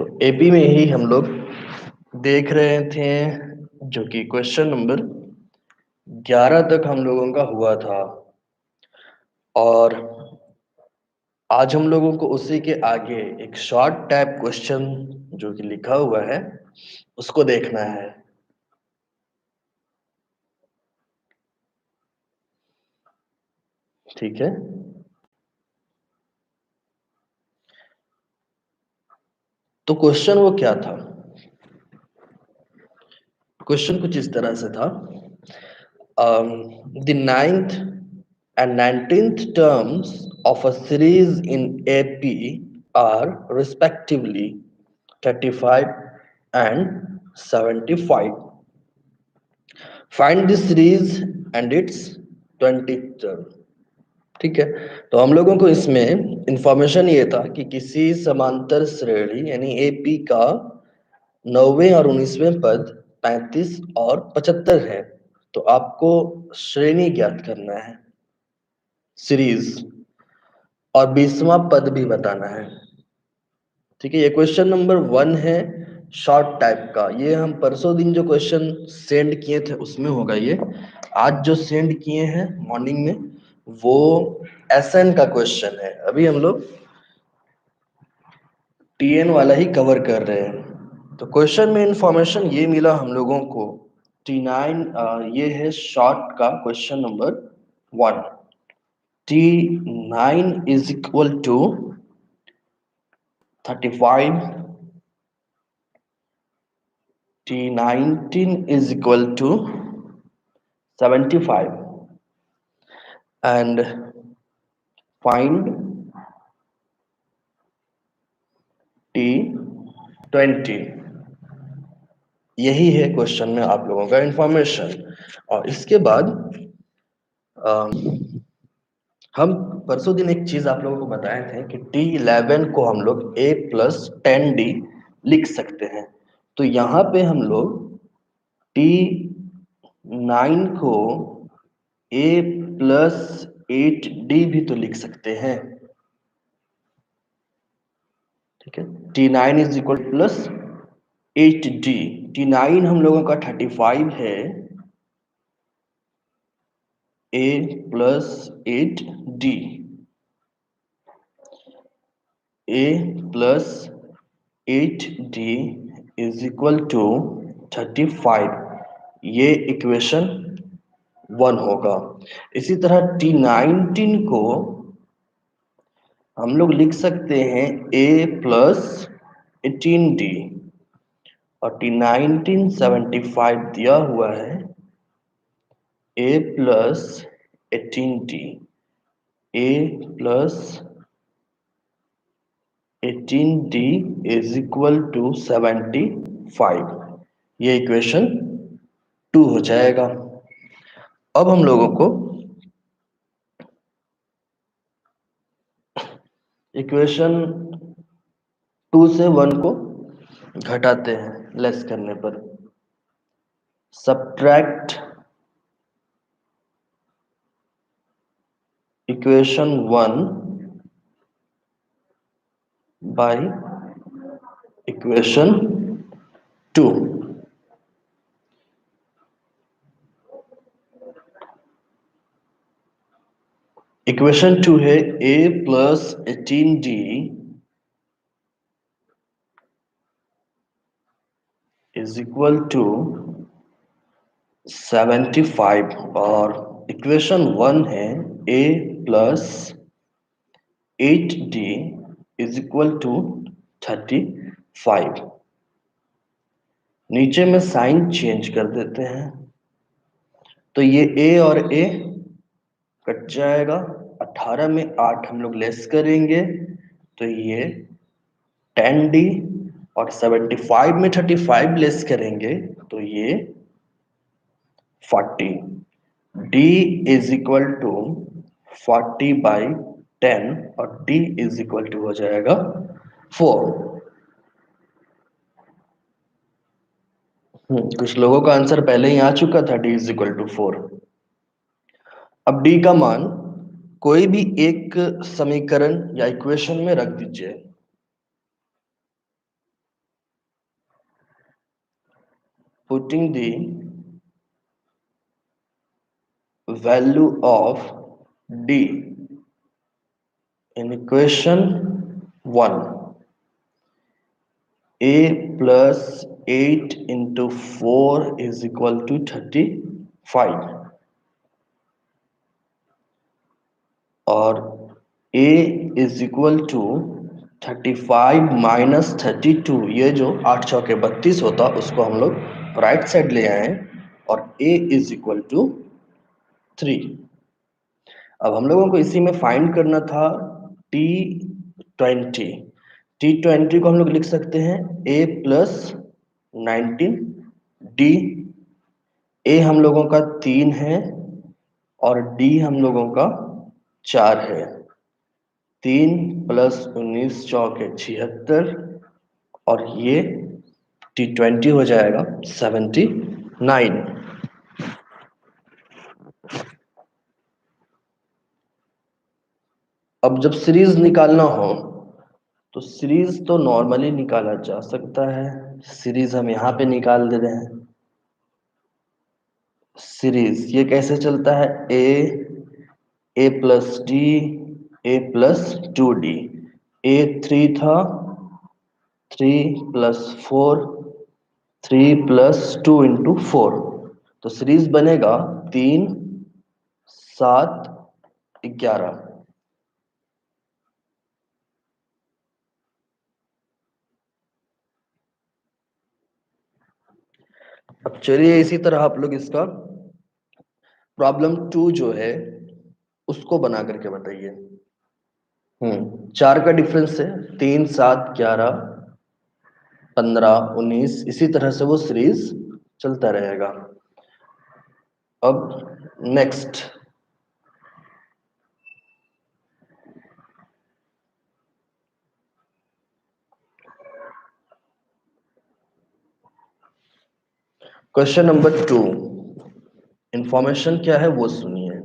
तो एपी में ही हम लोग देख रहे थे, जो कि क्वेश्चन नंबर 11 तक हम लोगों का हुआ था। और आज हम लोगों को उसी के आगे एक शॉर्ट टाइप क्वेश्चन जो कि लिखा हुआ है उसको देखना है। ठीक है, तो क्वेश्चन वो क्या था? क्वेश्चन कुछ इस तरह से था, the ninth and 19th terms of a series in AP are respectively 35 and 75. Find the series and its 20th term. ठीक है, तो हम लोगों को इसमें इंफॉर्मेशन ये था कि किसी समांतर श्रेणी यानी एपी का 9वें और 19वें पद 35 और 75 है। तो आपको श्रेणी ज्ञात करना है, सीरीज, और 20वां पद भी बताना है। ठीक है, ये क्वेश्चन नंबर 1 है शॉर्ट टाइप का। ये हम परसों दिन जो क्वेश्चन सेंड किए थे उसमें होगा ये। आज जो सेंड किए हैं मॉर्निंग में वो एसएन का क्वेश्चन है। अभी हम लोग टीएन वाला ही कवर कर रहे हैं। तो क्वेश्चन में इंफॉर्मेशन ये मिला हम लोगों को, T9 ये है शॉर्ट का question number 1। T9 is equal to 35, T19 is equal to 75, and find T20। यही है क्वेश्चन में आप लोगों का इंफॉर्मेशन। और इसके बाद हम परसों दिन एक चीज आप लोगों को बताए थे कि T11 को हम लोग A+10D लिख सकते हैं। तो यहाँ पे हम लोग T9 को A+8D भी तो लिख सकते हैं। ठीक है, T9 is equal plus 8D। T9 हम लोगों का 35 है, A+8D, A+8D is equal to 35। ये इक्वेशन 1 होगा। इसी तरह T19 को हम लोग लिख सकते हैं A+18D, और T19 75 दिया हुआ है, A+18D, A+18D is equal to 75। ये इक्वेशन 2 हो जाएगा। अब हम लोगों को इक्वेशन 2 से 1 को घटाते हैं लेस करने पर। Subtract equation 1 by equation 2। Equation 2 है A+18D इज इक्वल टू 75, और इक्वेशन 1 है A+8D इज इक्वल टू 35। नीचे में साइन चेंज कर देते हैं, तो ये A और A कट जाएगा। 18 में 8 हम लोग लेस करेंगे तो ये 10D, और 75 में 35 लेस करेंगे तो ये 40। D इज इक्वल टू 40/10, और D इज इक्वल टू हो जाएगा 4। कुछ लोगों का आंसर पहले ही आ चुका था, D इज इक्वल टू 4। अब D का मान कोई भी एक समीकरण या इक्वेशन में रख दीजिए। putting the value of d in equation 1, a plus 8 into 4 is equal to 35, और a is equal to 35 minus 32, ये जो 8 चौके 32 होता उसको हम लोग राइट साइड ले आए और a is equal to 3। अब हम लोगों को इसी में फाइंड करना था T20। T20 को हम लोग लिख सकते हैं a प्लस 19, d a हम लोगों का 3 है और d हम लोगों का 4 है। 3 प्लस 19 चौके 76, और ये T20 हो जाएगा 79। अब जब सीरीज निकालना हो तो सीरीज तो नॉर्मली निकाला जा सकता है। सीरीज हम यहाँ पे निकाल दे रहे हैं। सीरीज ये कैसे चलता है, ए प्लस डी, ए प्लस 2d, ए 3 था, 3 प्लस 4, 3 प्लस 2 इंटू 4, तो सीरीज बनेगा 3 7 11। अब चलिए इसी तरह आप लोग इसका प्रॉब्लम 2 जो है उसको बना करके बताइए। 4 का डिफरेंस है, 3 7 11 15 19, इसी तरह से वो सीरीज चलता रहेगा। अब नेक्स्ट क्वेश्चन नंबर 2, इंफॉर्मेशन क्या है वो सुनिए।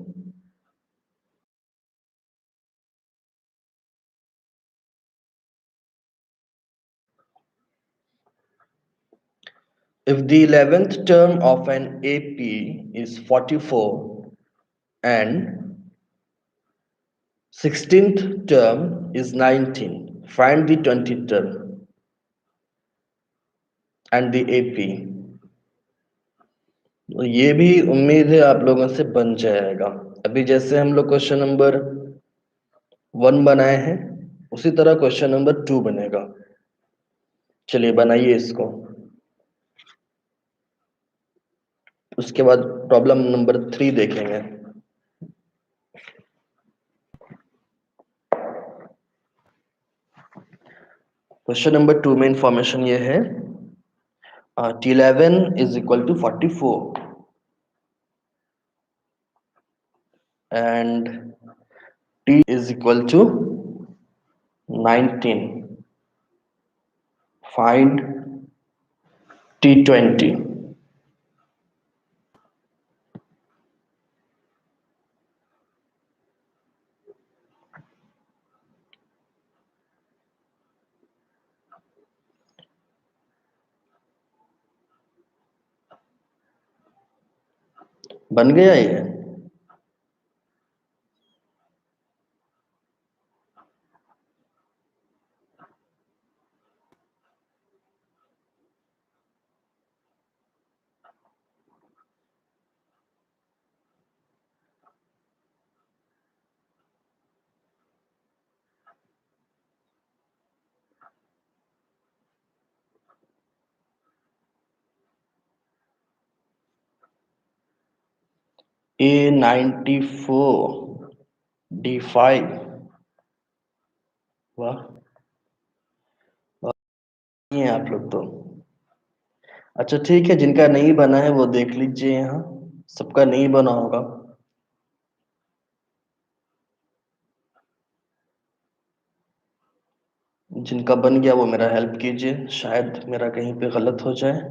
If the 11th term of an AP is 44 and 16th term is 19, find the 20th term and the AP। तो ये भी उम्मीद है आप लोगों से बन जाएगा। अभी जैसे हम लोग क्वेश्चन नंबर 1 बनाए हैं उसी तरह क्वेश्चन नंबर 2 बनेगा। चलिए बनाइए इसको, उसके बाद प्रॉब्लम नंबर 3 देखेंगे। क्वेश्चन नंबर 2 में इंफॉर्मेशन ये है, T11 is equal to 44 and T is equal to 19, find T20। बन गया ये? A94 D5, वाह ये हैं आप लोग तो। अच्छा ठीक है, जिनका नहीं बना है वो देख लीजिए, यहाँ सबका नहीं बना होगा। जिनका बन गया वो मेरा हेल्प कीजिए, शायद मेरा कहीं पे गलत हो जाए।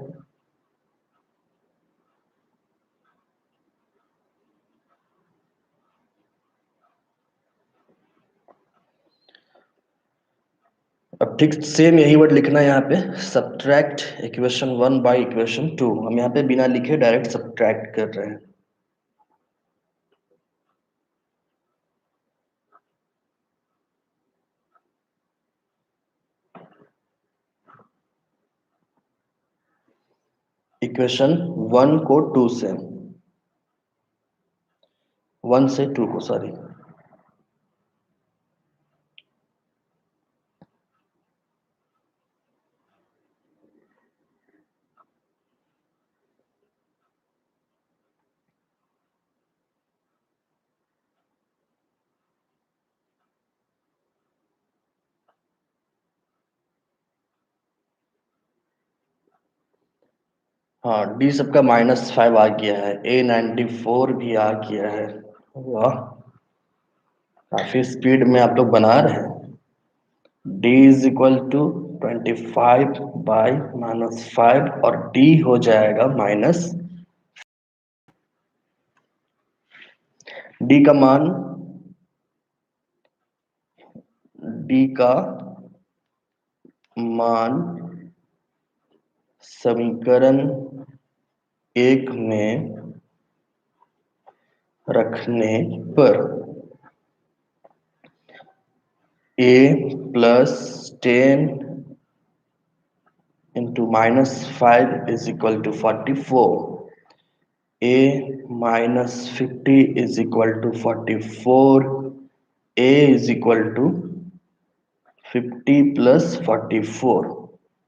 अब ठीक सेम यही वर्ड लिखना है यहाँ पे, सब्ट्रैक्ट इक्वेशन 1 बाई इक्वेशन 2। हम यहाँ पे बिना लिखे डायरेक्ट सब्ट्रैक्ट कर रहे हैं। इक्वेशन 1 को 2 से, 1 से 2 को, सॉरी। हाँ, डी सबका -5 आ गया है, A94 भी आ गया है। वाह, काफी स्पीड में आप लोग बना रहे हैं। D is equal to 25 by -5 और डी हो जाएगा माइनस, डी का मान, डी का मान समीकरण 1 में रखने पर a plus 10 into -5 is equal to 44, a -50 is equal to 44, a is equal to 50 plus 44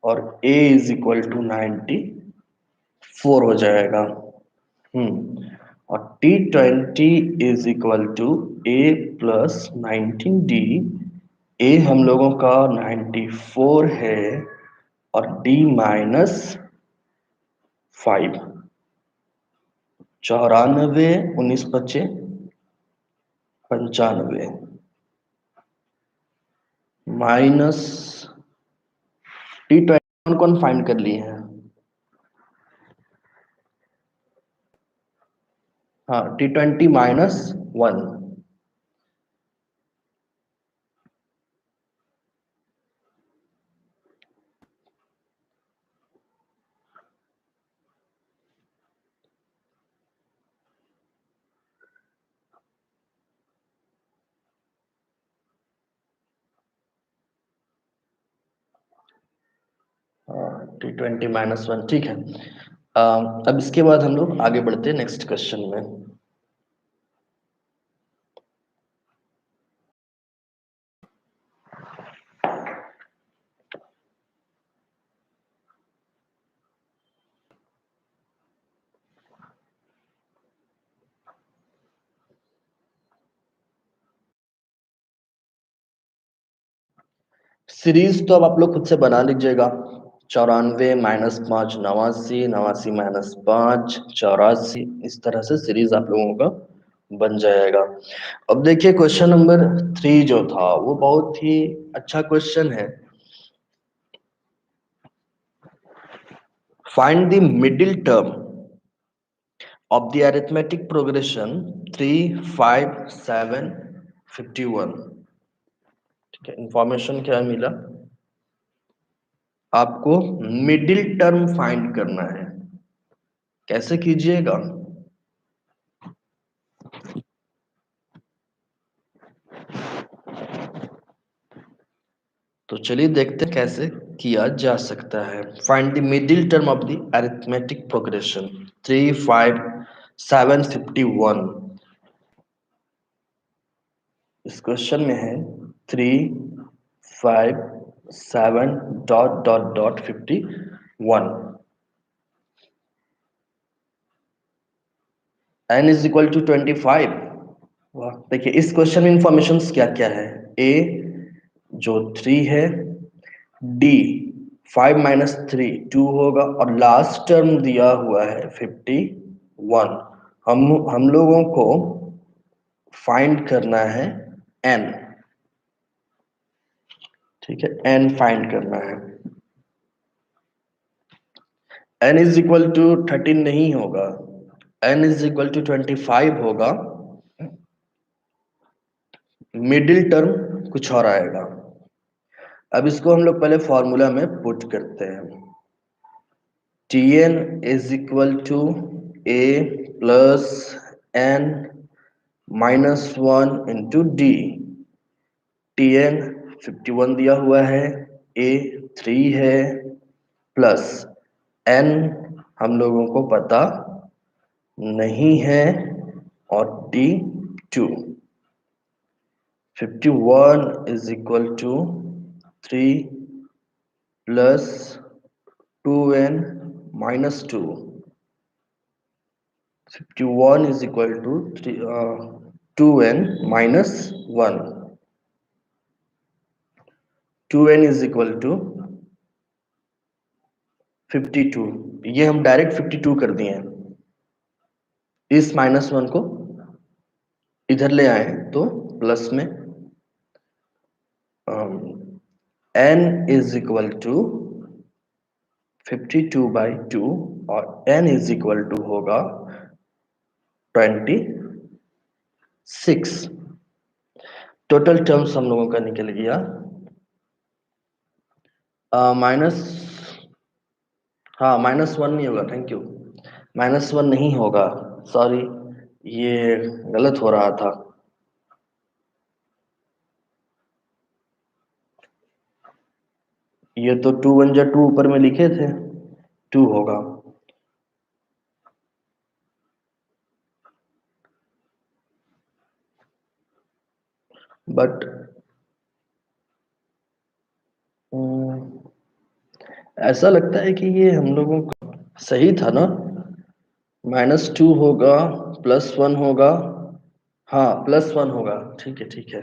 और a इज इक्वल टू 94 हो जाएगा। और T20 is equal to a plus 19d। a हम लोगों का 94 है और d -5, 94, 19 बचे 95 माइनस T20 कौन फाइंड कर लिए हैं? हाँ, T20 -1। T20 -1, ठीक है। अब इसके बाद हम लोग आगे बढ़ते हैं नेक्स्ट क्वेश्चन में। सीरीज तो अब आप लोग खुद से बना लीजिएगा। 94 -5 89, 89 -5 84, इस तरह से सीरीज आप लोगों का बन जाएगा। अब देखिए क्वेश्चन नंबर 3 जो था वो बहुत ही अच्छा क्वेश्चन है। Find the middle term of the arithmetic progression 3 5 7 51। ठीक है, इंफॉर्मेशन क्या मिला? आपको मिडिल टर्म फाइंड करना है। कैसे कीजिएगा? तो चलिए देखते हैं कैसे किया जा सकता है। Find the middle term of the arithmetic progression 3 5 7 51। इस क्वेश्चन में है 3 5 7 dot dot dot 51। n is equal to 25। वाह, देखिए इस क्वेश्चन में इंफॉर्मेशन क्या क्या है। a जो 3 है, d 5 -3 2 होगा और लास्ट टर्म दिया हुआ है 51। हम लोगों को फाइंड करना है n। ठीक है, n फाइंड करना है। n इज इक्वल टू 13 नहीं होगा, n इज इक्वल टू 25 होगा। मिडिल टर्म कुछ और आएगा। अब इसको हम लोग पहले फॉर्मूला में पुट करते हैं। Tn is equal to A plus N minus 1 into D। Tn 51 दिया हुआ है, A 3 है, प्लस N हम लोगों को पता नहीं है, और D 2। 51 is equal to 3 plus 2n minus 2। 51 is equal to 2n minus 1। 2n is equal to 52। ये हम डायरेक्ट 52 कर दिए हैं। इस माइनस 1 को इधर ले आए तो प्लस में n इज इक्वल टू 52/2 और n इज इक्वल टू होगा 26। टोटल टर्म्स हम लोगों का निकल गया माइनस, हाँ -1 नहीं होगा, थैंक यू। -1 नहीं होगा, सॉरी, ये गलत हो रहा था। ये तो 2 1 जा 2 ऊपर में लिखे थे, 2 होगा। बट ऐसा लगता है कि ये हम लोगों को सही था ना। -2 होगा, +1 होगा, हाँ +1 होगा, ठीक है ठीक है,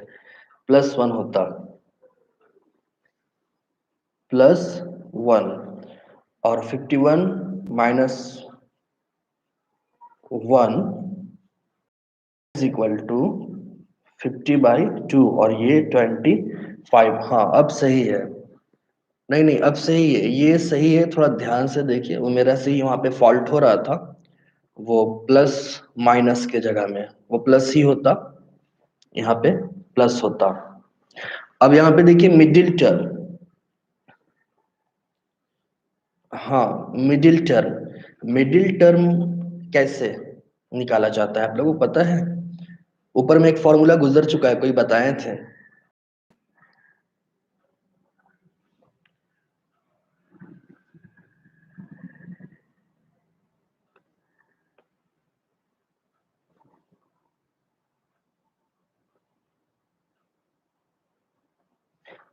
+1 होता, +1 और 51 माइनस 1 इज इक्वल टू 50/2 और ये 25। हाँ अब सही है, नहीं नहीं अब सही है, ये सही है। थोड़ा ध्यान से देखिए, वो मेरा से ही वहां पे फॉल्ट हो रहा था, वो प्लस माइनस के जगह में वो प्लस ही होता, यहाँ पे प्लस होता। अब यहाँ पे देखिए मिडिल टर्म, हाँ मिडिल टर्म कैसे निकाला जाता है आप लोगों को पता है? ऊपर में एक फॉर्मूला गुजर चुका है, कोई बताए थे।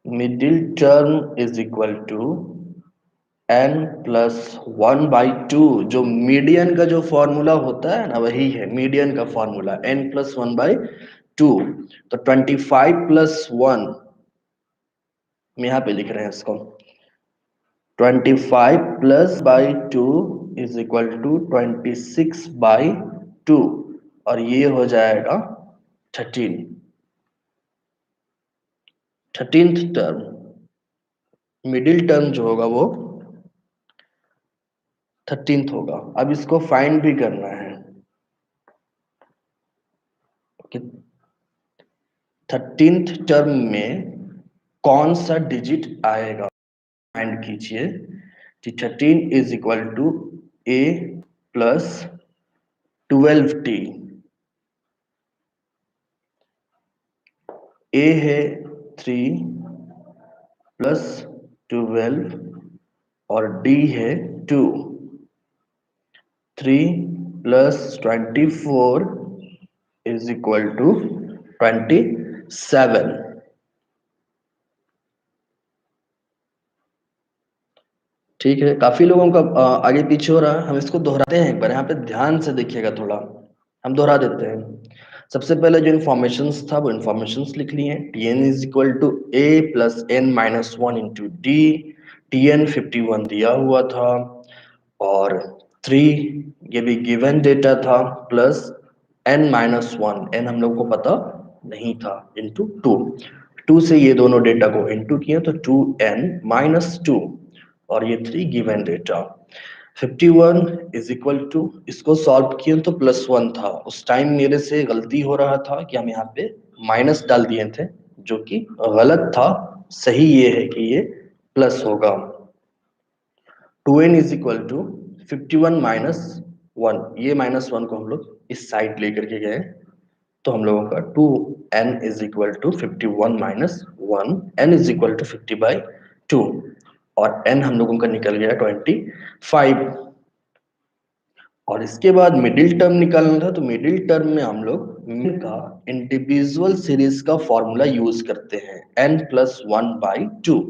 Middle term is equal to n+1/2। जो मीडियन का जो फॉर्मूला होता है ना, वही है मीडियन का फॉर्मूला, n+1/2। तो 25 + 1, हम यहाँ पे लिख रहे हैं इसको, 25 + 2 इज इक्वल टू 26/2, और ये हो जाएगा 13, 13th टर्म। मिडिल टर्म जो होगा वो 13th होगा। अब इसको फाइंड भी करना है कि 13th टर्म में कौन सा डिजिट आएगा, फाइंड कीजिए। 13 is equal to a plus 12t। a है 3 प्लस 12 और d है 2। 3 + 24 इज इक्वल टू 27। ठीक है, काफी लोगों का आगे पीछे हो रहा है, हम इसको दोहराते हैं एक बार, यहाँ पे ध्यान से देखिएगा थोड़ा, हम दोहरा देते हैं। सबसे पहले जो इन्फॉर्मेशंस था वो इन्फॉर्मेशंस लिख लिए। Tn is equal to A + n-1 into D। Tn 51 दिया हुआ था, और 3 ये भी गिवन डेटा था, प्लस n-1, n हम लोग को पता नहीं था, इंटू 2। 2 से ये दोनों डेटा को इंटू किए तो 2n-2, और ये 3 given data. 51 is equal to, इसको सॉल्व किए तो +1 था। उस टाइम मेरे से गलती हो रहा था कि हम यहाँ पे माइनस डाल दिए थे, जो कि गलत था। सही ये है कि ये प्लस होगा। 2n is equal to 51 minus 1, ये माइनस 1 को हम लोग इस साइड लेकर के गए, तो हम लोगों का 2n is equal to 51 minus 1, n is equal to 50/2, और n हम लोगों का निकल गया 25। और इसके बाद मिडिल टर्म निकालना था, तो मिडिल टर्म में हम लोग min का इंडिविजुअल सीरीज का फॉर्मूला यूज करते हैं, n+1/2,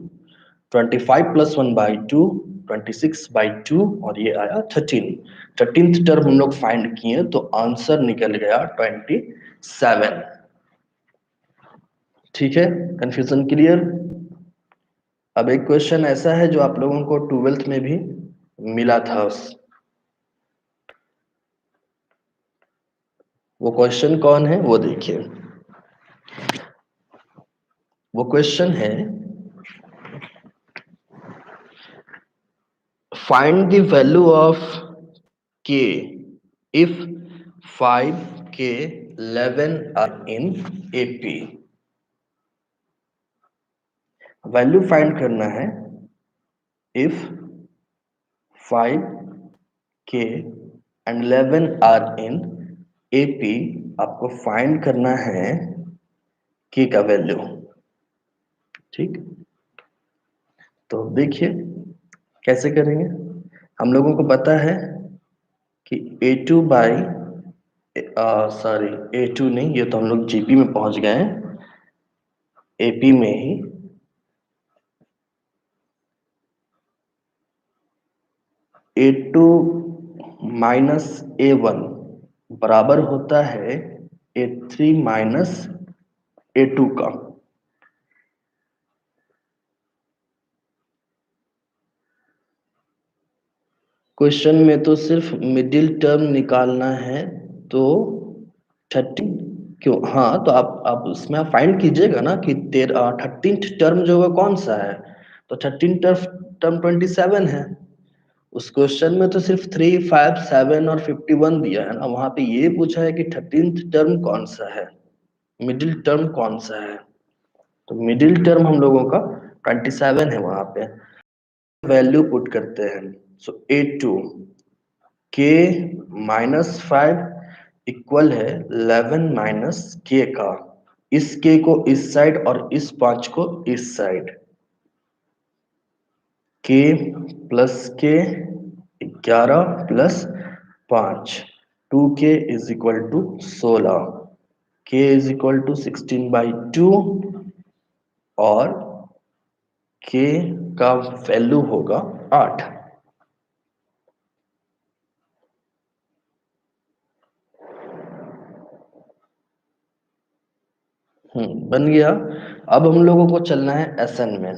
25+1/2, 26/2, और ये आया 13। 13th टर्म हम लोग फाइंड किए तो आंसर निकल गया 27। ठीक है, कंफ्यूजन क्लियर। अब एक क्वेश्चन ऐसा है जो आप लोगों को 12th में भी मिला था, वो क्वेश्चन कौन है वो देखिए। वो क्वेश्चन है, find the value of k if 5k 11 are in AP। Value find करना है if 5k and 11 are in AP। आपको फाइंड करना है k का वैल्यू। ठीक, तो देखिए कैसे करेंगे। हम लोगों को पता है कि A2 बाई, सॉरी A2 नहीं, ये तो हम लोग जीपी में पहुंच गए हैं, एपी में ही A2 माइनस A1 बराबर होता है A3 माइनस A2 का। क्वेश्चन में तो सिर्फ मिडिल टर्म निकालना है, तो 30 क्यों, हाँ तो आप उसमें आप फाइंड कीजिएगा ना कि 13th टर्म जो है कौन सा है, तो 13th टर्म 27 है। उस क्वेश्चन में तो सिर्फ 3, 5, 7 और 51 दिया है ना, वहां पे ये पूछा है कि 13th टर्म कौन सा है, मिडिल टर्म कौन सा है, तो मिडिल टर्म हम लोगों का 27 है वहां पे। वैल्यू पुट करते हैं, सो A2 k -5 इक्वल है 11 माइनस के का, इस k को इस साइड और इस 5 को इस साइड, k प्लस के 11 plus 5, 2k is equal to 16, k is equal to 16/2, और k का वैल्यू होगा 8। बन गया। अब हम लोगों को चलना है एसएन में।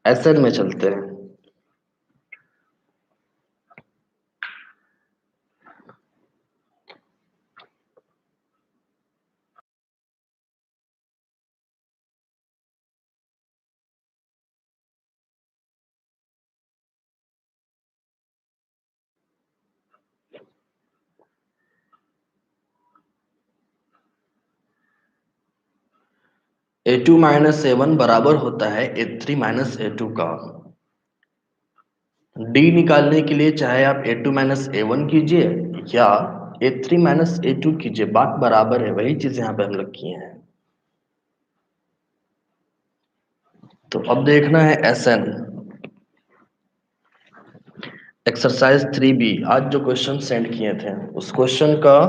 एसएन में चलते हैं। A2 माइनस A1 बराबर होता है A3 माइनस A2 का। D निकालने के लिए चाहे आप A2 माइनस A1 कीजिए या A3 माइनस A2 कीजिए, बात बराबर है, वही चीज यहाँ पे हम लोग किए हैं। तो अब देखना है SN, एक्सरसाइज 3B। आज जो क्वेश्चन सेंड किए थे उस क्वेश्चन का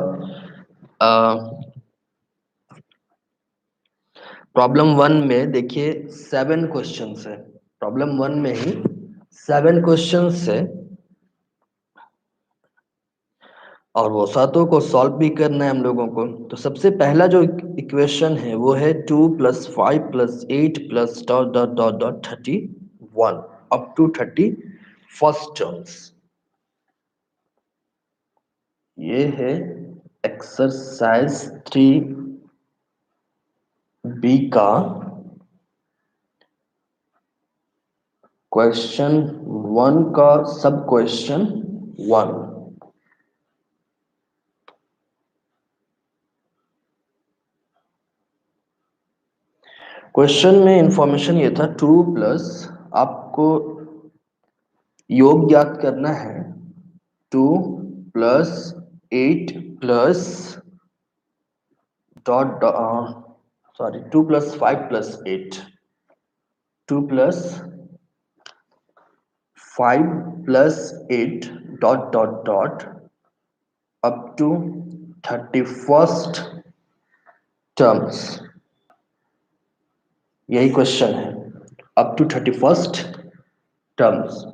प्रॉब्लम 1 में देखिए 7 क्वेश्चन है, प्रॉब्लम 1 में ही 7 क्वेश्चन है, और वो सातों को सॉल्व भी करना है हम लोगों को। तो सबसे पहला जो इक्वेशन है वो है 2+5+8 dot dot dot dot 31 up to 31st terms. ये है एक्सरसाइज 3B का क्वेश्चन 1 का सब क्वेश्चन 1। क्वेश्चन में इंफॉर्मेशन ये था 2 प्लस, आपको योग ज्ञात करना है 2 plus 8 plus dot, sorry 2 plus 5 plus 8, 2 plus 5 plus 8 dot dot dot up to 31st terms. यही क्वेश्चन है, अप टू 31st टर्म्स।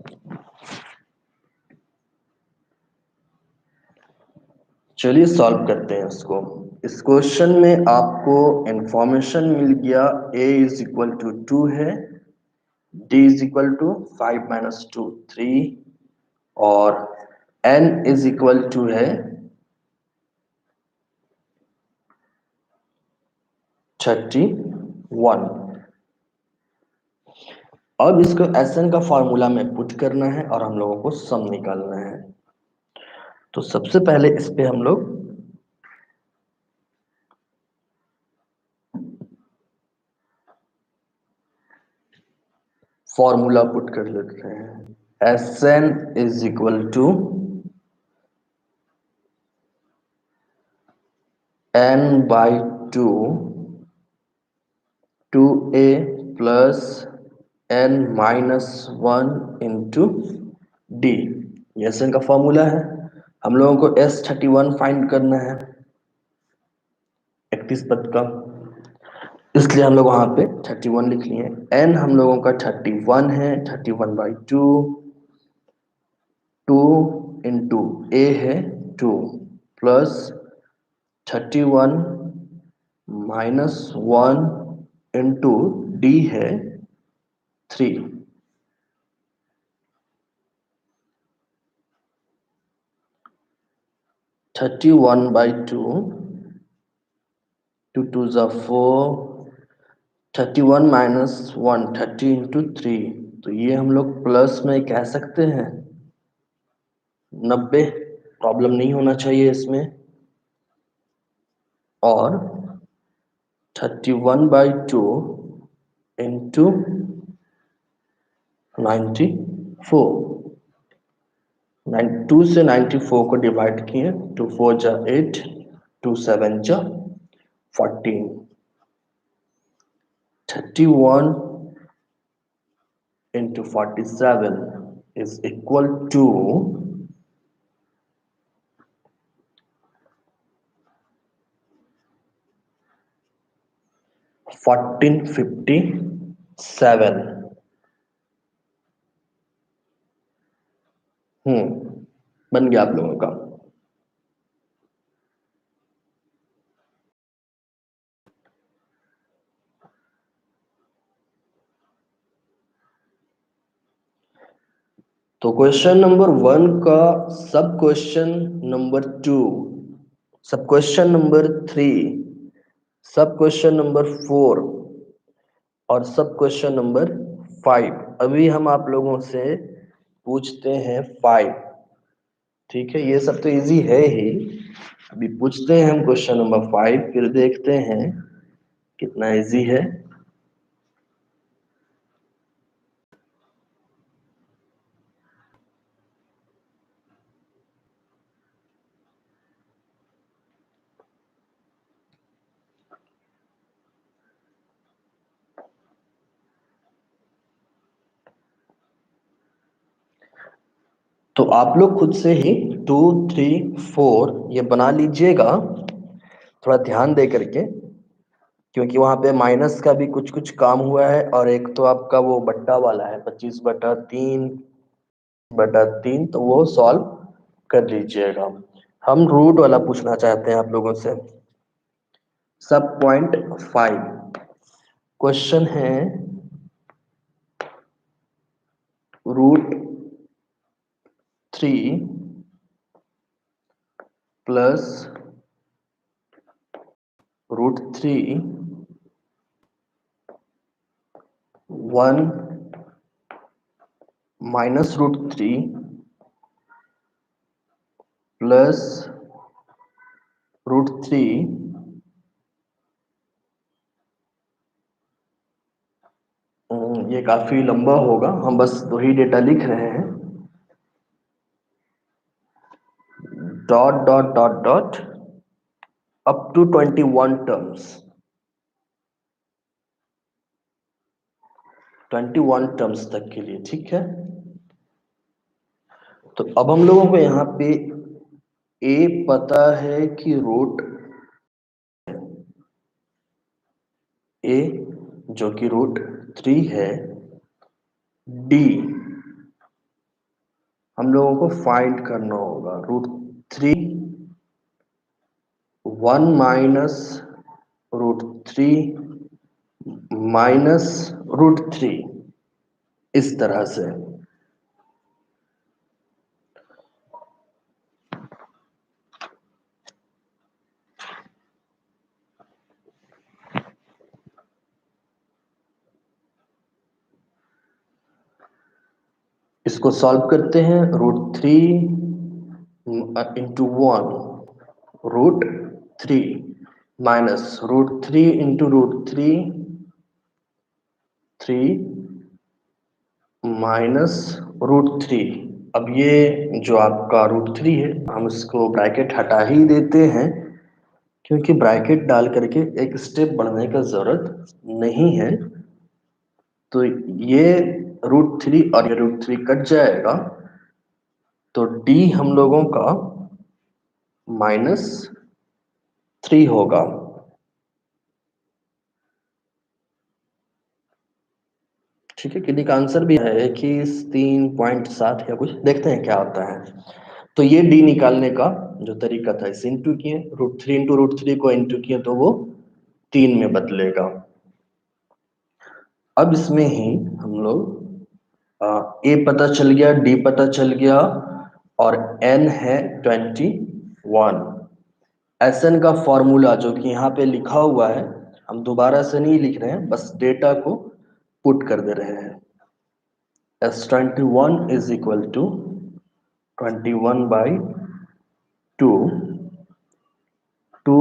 चलिए सॉल्व करते हैं इसको। इस क्वेश्चन में आपको इंफॉर्मेशन मिल गया a इज इक्वल टू 2 है, d is equal to 5 minus 2 3, और n इज इक्वल टू है 31। अब इसको Sn का फॉर्मूला में पुट करना है और हम लोगों को सम निकालना है। तो सबसे पहले इस पे हम लोग फॉर्मूला पुट कर लेते हैं। Sn is equal to n by 2 2a plus n minus 1 into D. ये Sn का फॉर्मूला है। हम लोगों को S31 फाइंड करना है 31 पद का, इसलिए हम लोग वहां पे 31 लिख लिए। n हम लोगों का 31 है, 31 बाई 2, 2 इंटू ए है 2 प्लस 31 माइनस 1 इंटू डी है 3। 31 बाई 2, 2 2 ज़ा 4, 31 माइनस 1 30 इंटू 3, तो ये हम लोग प्लस में कह सकते हैं 90। प्रॉब्लम नहीं होना चाहिए इसमें। और 31 बाई 2 इंटू 94, 2 से 94 को डिवाइड किए, 2 4 जा 8, 2 7 जा 14, 31 into 47 is equal to 1457। बन गया आप लोगों का। तो क्वेश्चन नंबर 1 का सब क्वेश्चन नंबर 2, सब क्वेश्चन नंबर 3, सब क्वेश्चन नंबर 4 और सब क्वेश्चन नंबर 5, अभी हम आप लोगों से पूछते हैं 5। ठीक है, ये सब तो इजी है ही। अभी पूछते हैं हम क्वेश्चन नंबर 5, फिर देखते हैं कितना इजी है। तो आप लोग खुद से ही 2 3 4 ये बना लीजिएगा, थोड़ा ध्यान दे करके, क्योंकि वहां पे माइनस का भी कुछ कुछ काम हुआ है। और एक तो आपका वो बट्टा वाला है 25/3/3, तो वो सॉल्व कर लीजिएगा। हम रूट वाला पूछना चाहते हैं आप लोगों से। सब पॉइंट 5 क्वेश्चन है, √3 प्लस √3 1 माइनस √3 प्लस √3 ये काफी लंबा होगा, हम बस दो ही डेटा लिख रहे हैं। Dot dot dot dot up to 21 terms, 21 terms तक के लिए, ठीक है। तो अब हम लोगों को यहाँ पे ए पता है कि रूट ए जो कि √3 है, डी हम लोगों को फाइंड करना होगा √3 1 माइनस √3 माइनस √3, इस तरह से। इसको सॉल्व करते हैं, √3 इंटू 1 √3 माइनस √3 इंटू √3 3 माइनस √3। अब ये जो आपका √3 है, हम इसको ब्रैकेट हटा ही देते हैं, क्योंकि ब्रैकेट डाल करके एक स्टेप बढ़ने का जरूरत नहीं है। तो ये √3 और ये √3 कट जाएगा, तो डी हम लोगों का -3 होगा। ठीक है, किसी का आंसर भी है कि 3.7 या कुछ, देखते हैं क्या होता है। तो ये डी निकालने का जो तरीका था, इसे इंटू किए, √3 इंटू √3 को इंटू किए तो वो 3 में बदलेगा। अब इसमें ही हम लोग ए पता चल गया, डी पता चल गया, और एन है 21। एस एन का फॉर्मूला जो कि यहाँ पे लिखा हुआ है, हम दोबारा से नहीं लिख रहे हैं, बस डेटा को पुट कर दे रहे हैं। S21 is equal to 21/2, 2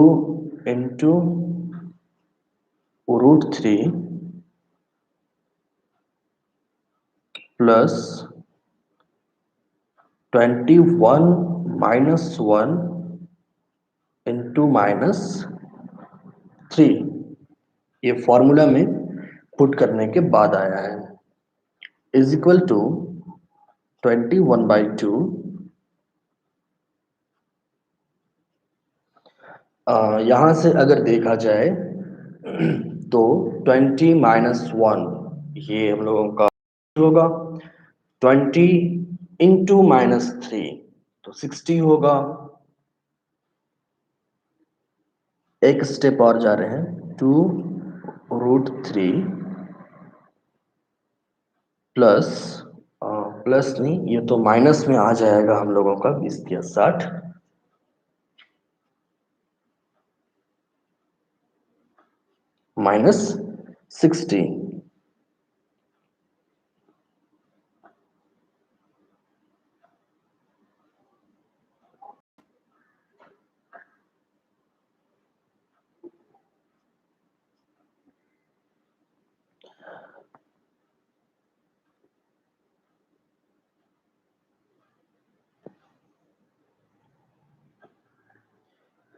into √3 plus 21 minus 1 into -3। ये फॉर्मूला में पुट करने के बाद आया है, इज इक्वल टू 21/2। यहां से अगर देखा जाए तो 20 माइनस 1 ये हम लोगों का होगा, 20 इंटू -3 तो 60 होगा। एक स्टेप और जा रहे हैं, 2√3 प्लस प्लस नहीं, ये तो माइनस में आ जाएगा हम लोगों का, 20×60 -60।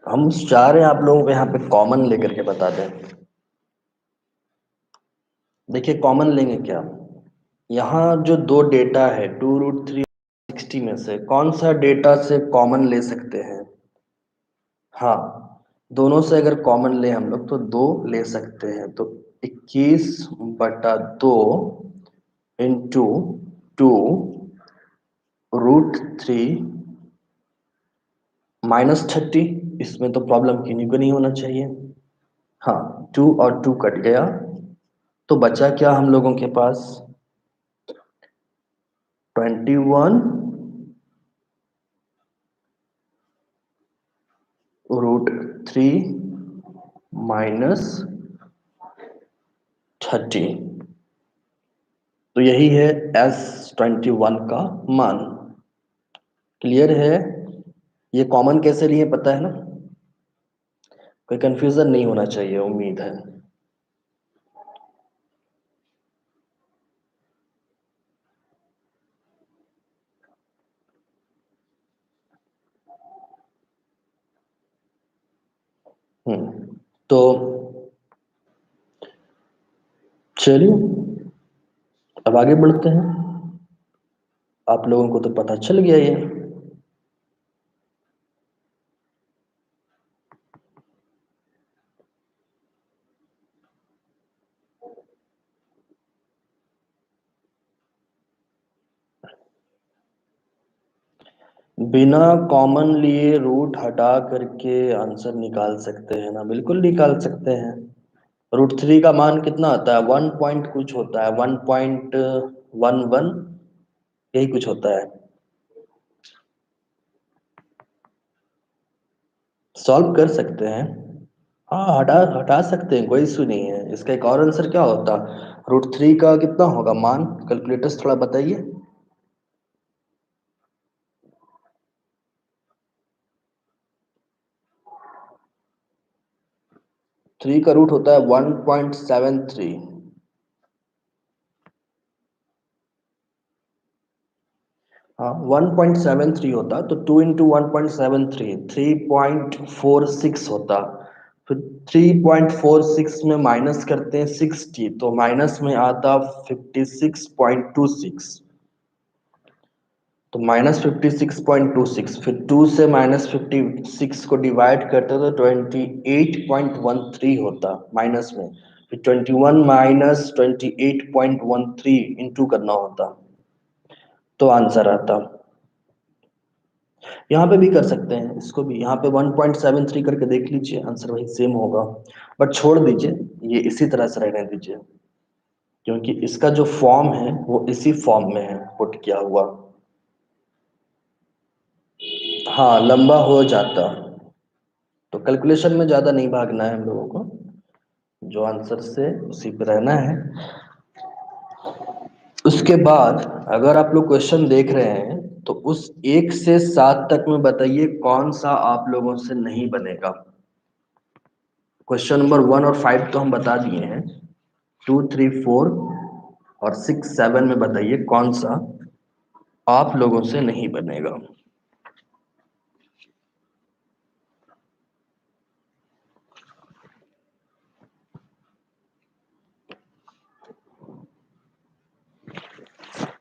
हम चाह रहे हैं आप लोगों को यहाँ पे कॉमन लेकर के बता दें। देखिए कॉमन लेंगे क्या, यहाँ जो दो डेटा है 2√3 60 में से कौन सा डेटा से कॉमन ले सकते हैं? हाँ, दोनों से अगर कॉमन ले हम लोग तो 2 ले सकते हैं, तो 21/2 इंटू 2√3 -30। इसमें तो प्रॉब्लम किन्हीं को नहीं होना चाहिए। हाँ, 2 और 2 कट गया, तो बचा क्या हम लोगों के पास? 21√3 -30। तो यही है S21 का मान। क्लियर है? ये कॉमन कैसे लिए पता है ना? कोई कंफ्यूजन नहीं होना चाहिए, उम्मीद है। तो चलिए अब आगे बढ़ते हैं। आप लोगों को तो पता चल गया ये। बिना कॉमन लिए रूट हटा करके आंसर निकाल सकते हैं ना? बिल्कुल निकाल सकते हैं। √3 का मान कितना आता है? 1 पॉइंट कुछ होता है, 1.11, यही कुछ होता है। सॉल्व कर सकते हैं। हाँ, हटा हटा सकते हैं, कोई इशू नहीं है। इसका एक और आंसर क्या होता? √3 का कितना होगा मान? कैलकुलेटर्स थोड़ा बताइए। 3 का रूट होता है 1.73। हाँ, 1.73 होता, तो 2 × 1.73 3.46 होता। फिर 3.46 में माइनस करते हैं 60, तो माइनस में आता 56.26। तो -56.26, फिर 2 से -56 को डिवाइड करते तो 28.13 होता माइनस में। फिर 21 माइनस 28.13 इंटू करना होता, तो आंसर आता। यहाँ पे भी कर सकते हैं इसको भी, यहाँ पे 1.73 करके देख लीजिए, आंसर वही सेम होगा। बट छोड़ दीजिए, ये इसी तरह से रहने दीजिए, क्योंकि इसका जो फॉर्म है वो इसी फॉर्म में है पुट किया हुआ। हाँ, लंबा हो जाता। तो कैलकुलेशन में ज्यादा नहीं भागना है हम लोगों को, जो आंसर से उसी पे रहना है। उसके बाद अगर आप लोग क्वेश्चन देख रहे हैं तो उस 1 से 7 तक में बताइए कौन सा आप लोगों से नहीं बनेगा। क्वेश्चन नंबर 1 और 5 तो हम बता दिए हैं, 2, 3, 4 और 6, 7 में बताइए कौन सा आप लोगों से नहीं बनेगा।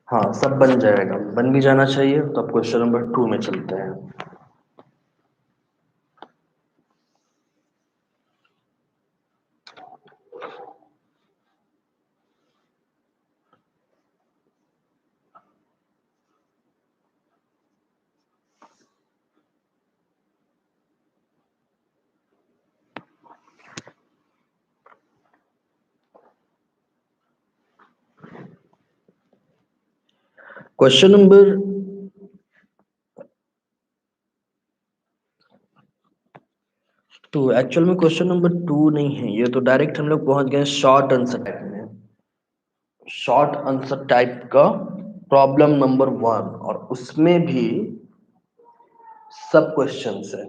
हाँ, सब बन जाएगा, बन भी जाना चाहिए। तो अब क्वेश्चन नंबर 2 में चलते हैं। क्वेश्चन नंबर 2, एक्चुअल में क्वेश्चन नंबर 2 नहीं है ये, तो डायरेक्ट हम लोग पहुंच गए शॉर्ट आंसर टाइप में। शॉर्ट आंसर टाइप का प्रॉब्लम नंबर 1, और उसमें भी सब क्वेश्चंस है।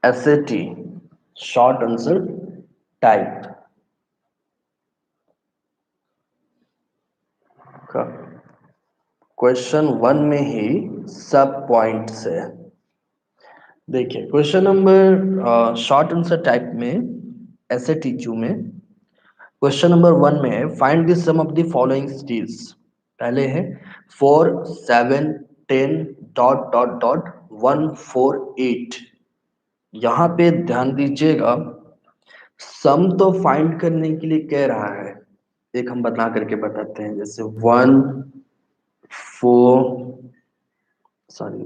एसएटी शॉर्ट आंसर टाइप का क्वेश्चन 1 में ही सब पॉइंट्स है। देखिए question number short answer type में एसएटी 2 में क्वेश्चन नंबर 1 में है find the sum of the following steels. पहले है 4, 7, 10 डॉट डॉट डॉट 148। यहाँ पे ध्यान दीजिएगा, सम तो फाइंड करने के लिए कह रहा है। एक हम बना करके बताते हैं, जैसे 1, 4, सॉरी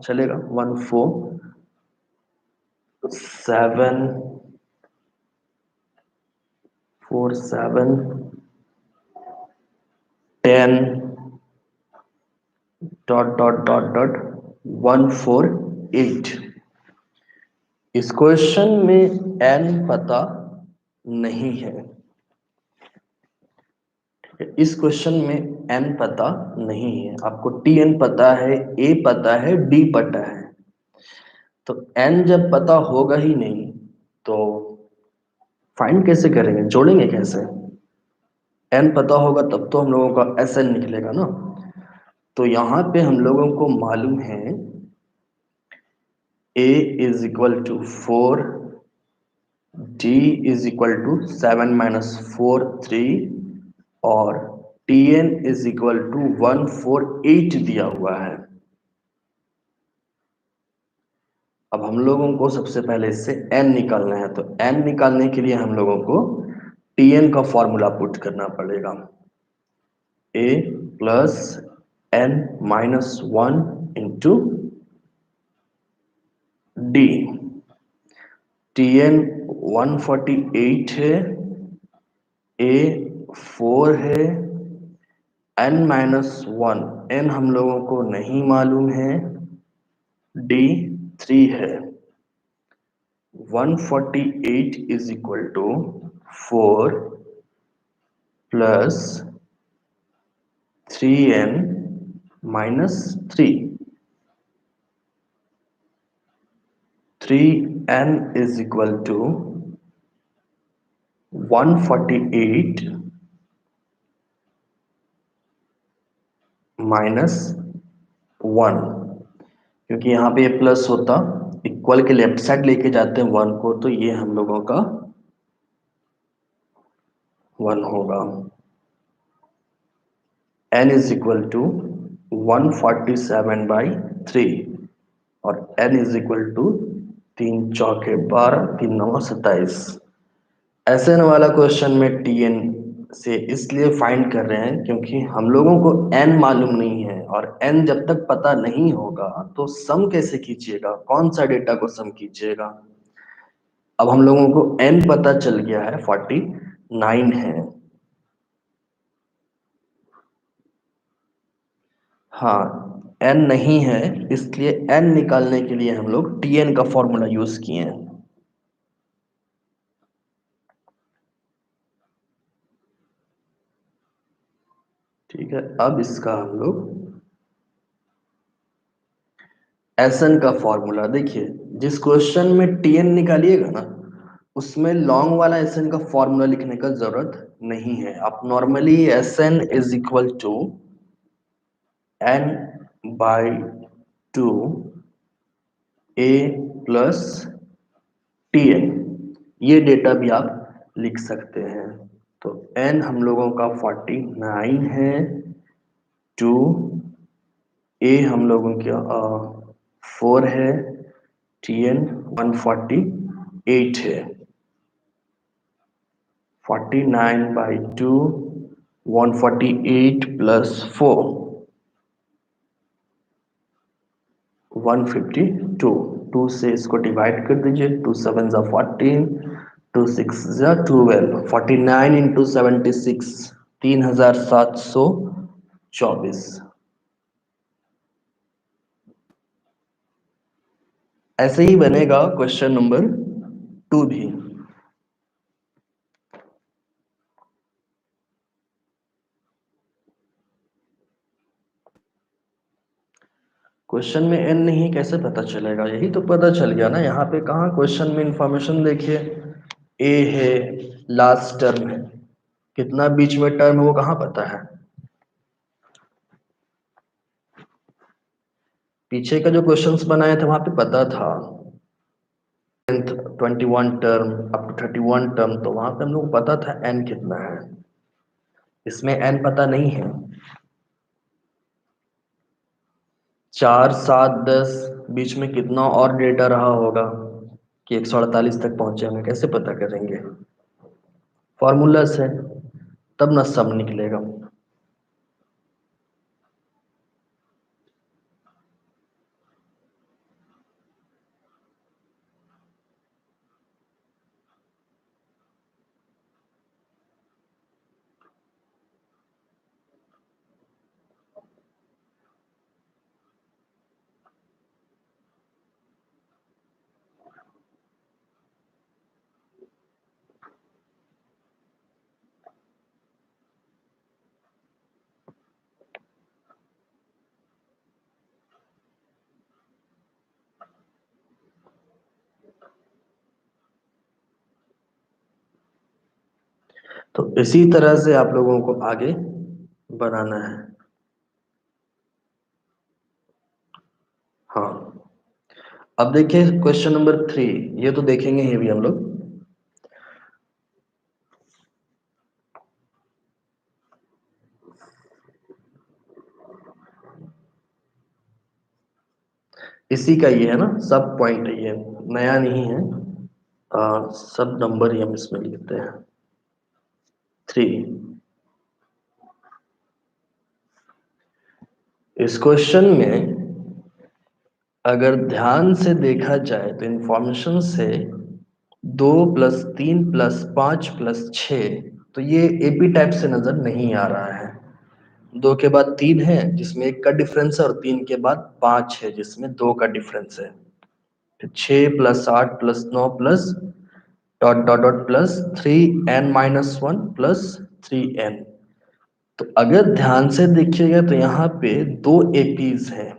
चलेगा, 1, 4, 7, 4, 7, 10 डॉट डॉट डॉट डॉट 148। इस क्वेश्चन में एन पता नहीं है। इस क्वेश्चन में n पता नहीं है, आपको tn पता है, a पता है, d पता है। तो n जब पता होगा ही नहीं तो फाइंड कैसे करेंगे, जोड़ेंगे कैसे? n पता होगा तब तो हम लोगों का Sn निकलेगा ना। तो यहाँ पे हम लोगों को मालूम है a is equal to 4, d is equal to 7 minus 4 3, और tn इज इक्वल टू 148 दिया हुआ है। अब हम लोगों को सबसे पहले इससे n निकालना है, तो n निकालने के लिए हम लोगों को tn का फॉर्मूला पुट करना पड़ेगा। a plus n minus 1 into d। tn 148 है, a 4 है, n माइनस 1 n हम लोगों को नहीं मालूम है, d 3 है। 148 is equal to 4 plus 3n minus 3। 3n is equal to 148 minus 1, क्योंकि यहाँ पे ये प्लस होता, इक्वल के लेफ्ट साइड लेके जाते हैं 1 को, तो ये हम लोगों का 1 होगा। n इज इक्वल टू 147/3, और n इज इक्वल टू 3 चौके 12, 3 9 27। एसएन वाला क्वेश्चन में टीएन से इसलिए फाइंड कर रहे हैं क्योंकि हम लोगों को एन मालूम नहीं है, और एन जब तक पता नहीं होगा तो सम कैसे कीजिएगा, कौन सा डेटा को सम कीजिएगा। अब हम लोगों को एन पता चल गया है 49 है। हाँ, एन नहीं है, इसलिए एन निकालने के लिए हम लोग टीएन का फॉर्मूला यूज किए हैं। ठीक है, अब इसका हम लोग एसएन का फॉर्मूला देखिए, जिस क्वेश्चन में टीएन निकालिएगा ना उसमें लॉन्ग वाला एसएन का फॉर्मूला लिखने का जरूरत नहीं है। आप normally SN is equal to N by 2 A plus TN, ये डेटा भी आप लिख सकते हैं। तो एन हम लोगों का 49 है, 2 ए हम लोगों का 4 है, टीएन 148 है। 49/2, 148 प्लस 4, 152। 2 से इसको डिवाइड कर दीजिए, 2 7 जा 14, 2 6 जा 12, 49 इंटू 76, 3724। ऐसे ही बनेगा क्वेश्चन नंबर 2 भी। क्वेश्चन में एन नहीं कैसे पता चलेगा, यही तो पता चल गया ना। यहाँ पे कहाँ क्वेश्चन में इंफॉर्मेशन देखिए, ए है, लास्ट टर्म है, कितना बीच में टर्म है वो कहाँ पता है। पीछे का जो क्वेश्चंस बनाए थे वहां पे पता था 21 टर्म अप टू 31 टर्म, तो वहां पे हम लोग को पता था एन कितना है। इसमें एन पता नहीं है। 4 7 10 बीच में कितना और डेटा रहा होगा कि 148 तक पहुंचे होंगे, कैसे पता करेंगे? फॉर्मूला से तब ना सम निकलेगा। तो इसी तरह से आप लोगों को आगे बनाना है। हाँ, अब देखिए क्वेश्चन नंबर 3, ये तो देखेंगे ये भी हम लोग। इसी का ये है ना, सब पॉइंट है, ये नया नहीं है। सब नंबर ही हम इसमें लिखते हैं। 3, इस क्वेश्चन में अगर ध्यान से देखा जाए तो इंफॉर्मेशन से 2 + 3 + 5 + 6, तो ये एपी टाइप से नजर नहीं आ रहा है। 2 के बाद 3 है जिसमें 1 का डिफरेंस है, और 3 के बाद 5 है जिसमें 2 का डिफरेंस है। फिर 6 + 8 + 9 dot dot dot +3n - 1 + 3n। तो अगर ध्यान से देखिएगा तो यहाँ पे 2 एपीज हैं।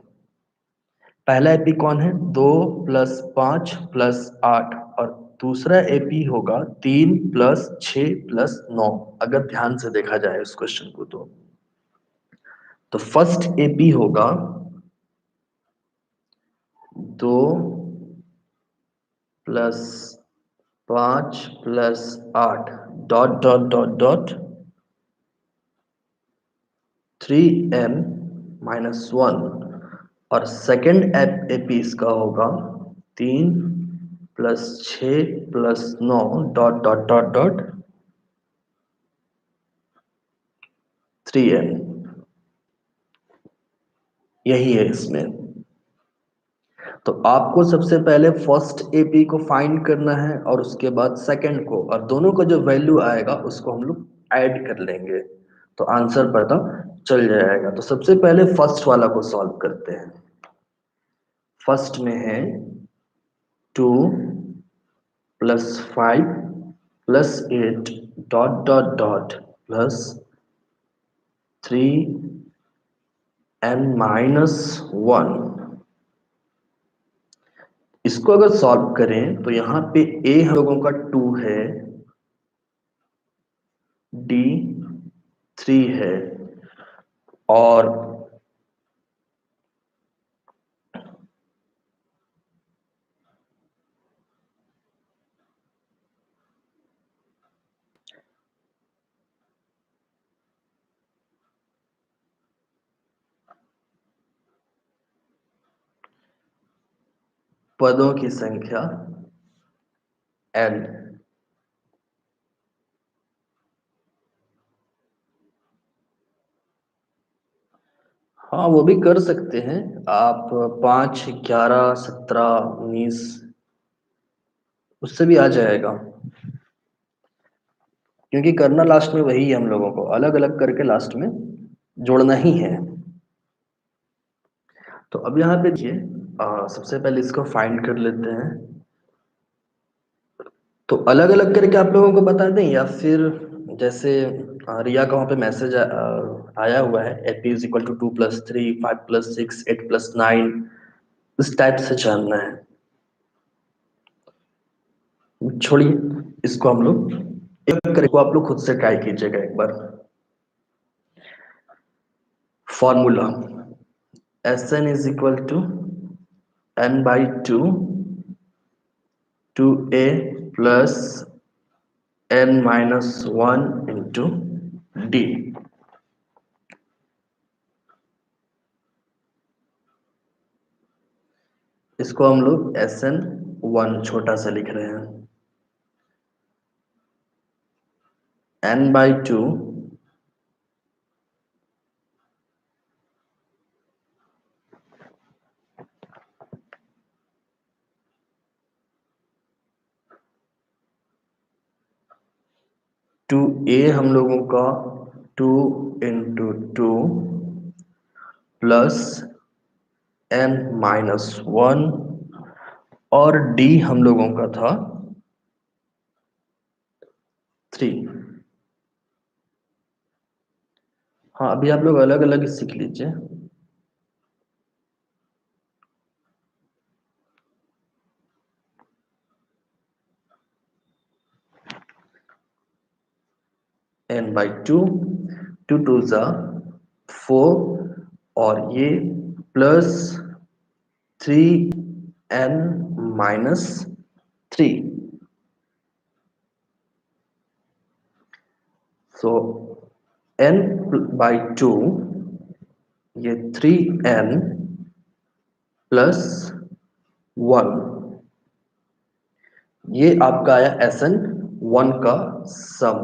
पहला एपी कौन है? 2 + 5 + 8, और दूसरा एपी होगा 3 + 6 + 9, अगर ध्यान से देखा जाए इस क्वेश्चन को। तो फर्स्ट एपी होगा 2 + 5 + 8 dot dot dot dot 3n - 1, और सेकंड एपी इसका होगा 3 + 6 + 9 dot dot dot dot 3n। यही है इसमें। तो आपको सबसे पहले फर्स्ट एपी को फाइंड करना है और उसके बाद सेकंड को, और दोनों का जो वैल्यू आएगा उसको हम लोग ऐड कर लेंगे, तो आंसर पता चल जाएगा। तो सबसे पहले फर्स्ट वाला को सॉल्व करते हैं। फर्स्ट में है 2 + 5 + 8 डॉट डॉट डॉट +3n - 1। इसको अगर सॉल्व करें तो यहाँ पे ए हम लोगों का 2 है, डी 3 है, और पदों की संख्या n। हाँ, वो भी कर सकते हैं आप। 5, 11, 17, 19, उससे भी आ जाएगा, क्योंकि करना लास्ट में वही है, हम लोगों को अलग अलग करके लास्ट में जोड़ना ही है। तो अब यहाँ पे देखिए, सबसे पहले इसको फाइंड कर लेते हैं। तो अलग अलग करके आप लोगों को बता दें, या फिर जैसे रिया का वहाँ पे मैसेज आया हुआ है, AP = 2 + 3 5 + 6 8 + 9, इस टाइप से जानना है। छोड़िए, इसको हम लोग एक करके को आप लोग खुद से ट्राई कीजिएगा एक बार। Formula Sn = n/2 2a + n-1 × d। इसको हम लोग Sn1 छोटा सा लिख रहे हैं। n/2 2a हम लोगों का 2 × 2 + n-1, और d हम लोगों का था 3। हाँ, अभी आप लोग अलग अलग सीख लीजिए। n/2, 2 2 4 और ये प्लस 3n-3। सो n/2 ये 3n+1, ये आपका आया SN1 का सम।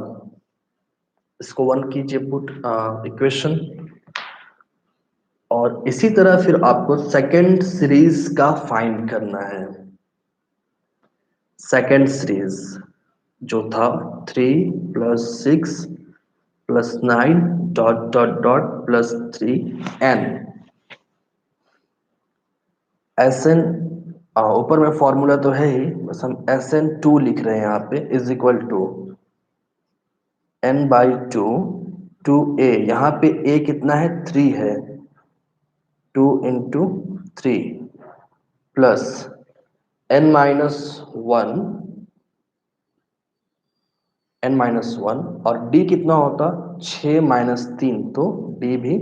इसको 1 कीजिए पुट इक्वेशन। और इसी तरह फिर आपको सेकेंड सीरीज का फाइंड करना है। सेकेंड सीरीज जो था 3+6+9 ... Sn ऊपर में फॉर्मूला तो है ही, बस हम Sn2 लिख रहे हैं यहाँ पे is equal to n/2 2a। यहाँ पे a कितना है, 3 है, 2 × 3 प्लस n-1 और d कितना होता, 6-3, तो d भी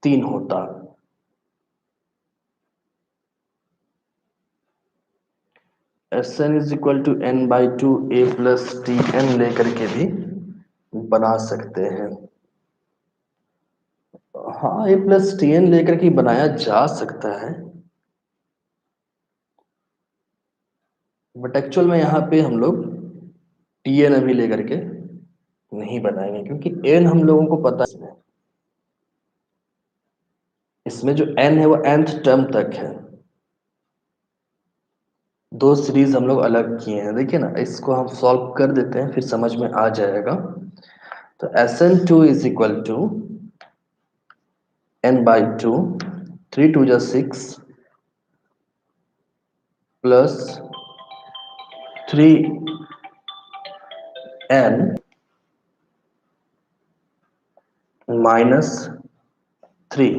3 होता। Sn is equal to n/2 a plus tn लेकर के भी बना सकते हैं। हाँ, a प्लस tn लेकर के बनाया जा सकता है, बट एक्चुअल में यहाँ पे हम लोग tn अभी लेकर के नहीं बनाएंगे, क्योंकि n हम लोगों को पता है, इसमें जो n है वो nth टर्म तक है। दो सीरीज हम लोग अलग किए हैं, देखिए ना, इसको हम सॉल्व कर देते हैं, फिर समझ में आ जाएगा। तो Sn2 is equal to n/2, 3 × 2 = 6 plus 3n-3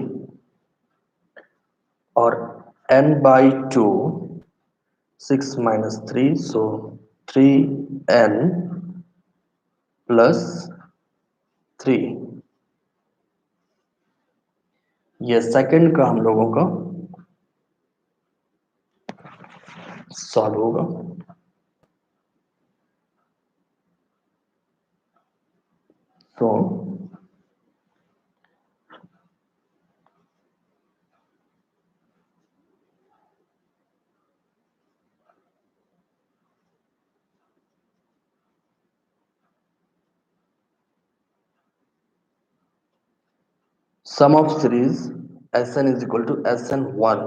और n/2 6-3, सो 3n+3। ये सेकंड का हम लोगों का सॉल्व होगा। तो sum of series Sn is equal to Sn1।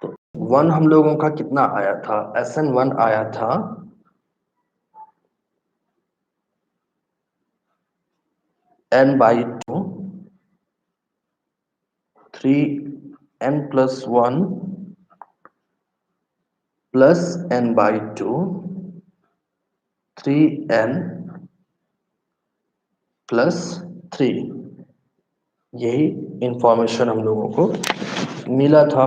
तो 1 हम लोगों का कितना आया था, Sn1 आया था n/2 3n+1 plus n/2 3n+3। यही इंफॉर्मेशन हम लोगों को मिला था।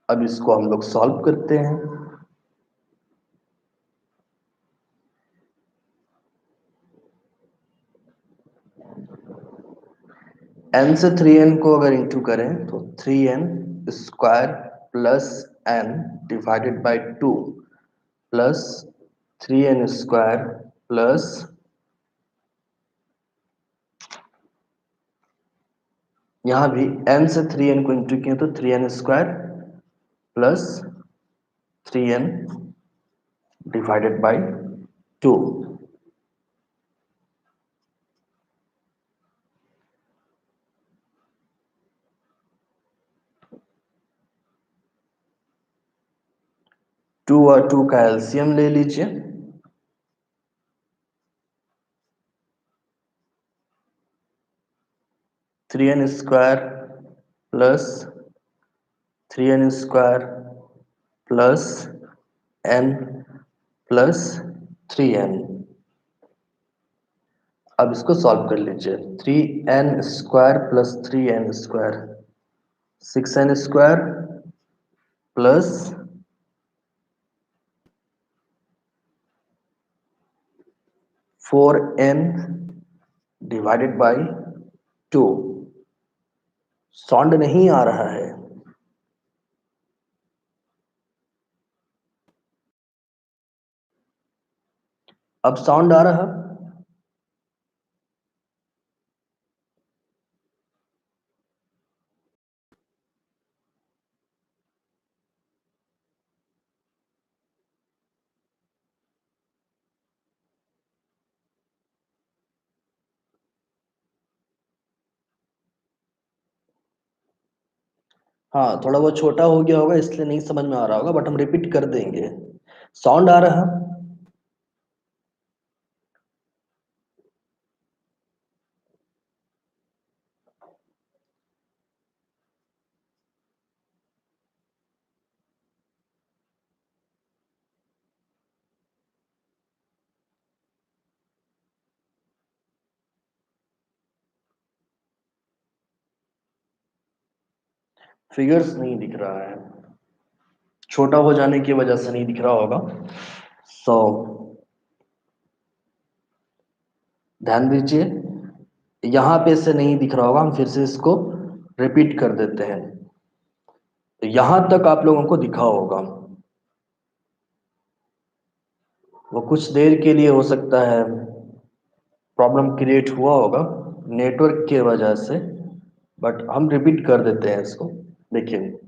अब इसको हम लोग सॉल्व करते हैं। n से 3n को अगर इंटू करें तो 3n² plus n divided by 2 plus 3n² plus यहाँ भी n से 3n को इंटू किए तो 3n² plus 3n divided by 2। 2 और 2 का एलसीएम ले लीजिए। 3n² plus 3n² plus n plus 3n। अब इसको सॉल्व कर लीजिए। 3n² plus 3n², 6n² plus 4n divided by 2। Sound नहीं आ रहा है। अब साउंड आ रहा। हाँ, थोड़ा वो छोटा हो गया होगा इसलिए नहीं समझ में आ रहा होगा, बट हम रिपीट कर देंगे। साउंड आ रहा। फिगर्स नहीं दिख रहा है, छोटा हो जाने की वजह से नहीं दिख रहा होगा। सो ध्यान दीजिए, यहां पे से नहीं दिख रहा होगा, हम फिर से इसको रिपीट कर देते हैं। तो यहां तक आप लोगों को दिखा होगा। वो कुछ देर के लिए हो सकता है प्रॉब्लम क्रिएट हुआ होगा नेटवर्क की वजह से, बट हम रिपीट कर देते हैं इसको। देखिए,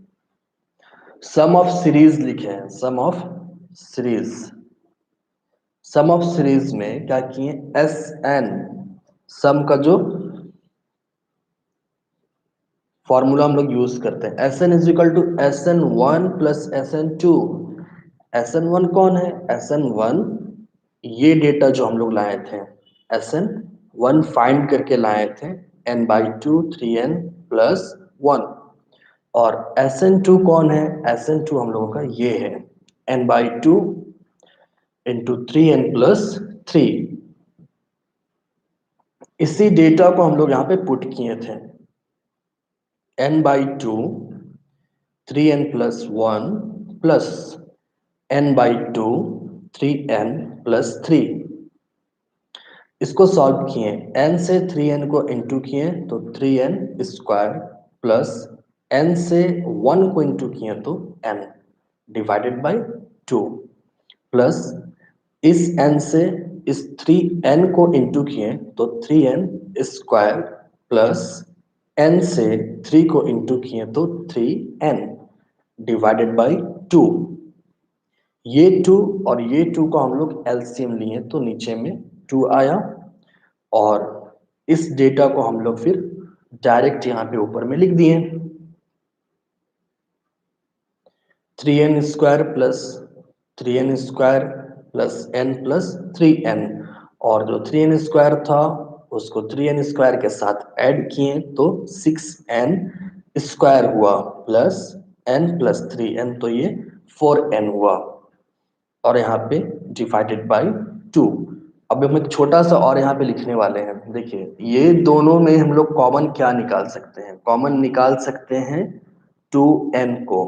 सम ऑफ सीरीज लिखे हैं, sum of series. Sum of series में क्या किए, एस एन, सम का जो फॉर्मूला हम लोग यूज करते हैं, S N is equal to S N one plus S N two. S N one कौन है, एस एन वन ये डेटा जो हम लोग लाए थे, एस एन वन फाइंड करके लाए थे, N by two, three N plus one. और एस एन टू कौन है, एस एन टू हम लोगों का ये है, N by two into three N plus three. इसी डेटा को हम लोग यहाँ पे पुट किए थे, N by two, three N plus one plus N by two, three N plus three. इसको सॉल्व किए, एन से थ्री एन को इंटू किए तो three N square plus N से वन को इंटू किए तो N divided by two plus इस n से इस थ्री एन को इंटू किए तो three N square plus n से थ्री को इंटू किए तो three N divided by two. ये टू और ये टू को हम लोग एलसीएम लिए तो नीचे में टू आया, और इस डेटा को हम लोग फिर डायरेक्ट यहाँ पे ऊपर में लिख दिए, three N square plus three N square plus N plus three N. और जो थ्री एन स्क्वायर था उसको थ्री एन स्क्वायर के साथ ऐड किए तो सिक्स एन स्क्वायर हुआ plus N plus three N, तो ये फोर एन हुआ, और यहाँ पे डिवाइडेड बाई टू। अब हम एक छोटा सा और यहाँ पे लिखने वाले हैं। देखिए, ये दोनों में हम लोग कॉमन क्या निकाल सकते हैं, कॉमन निकाल सकते हैं टू एन को।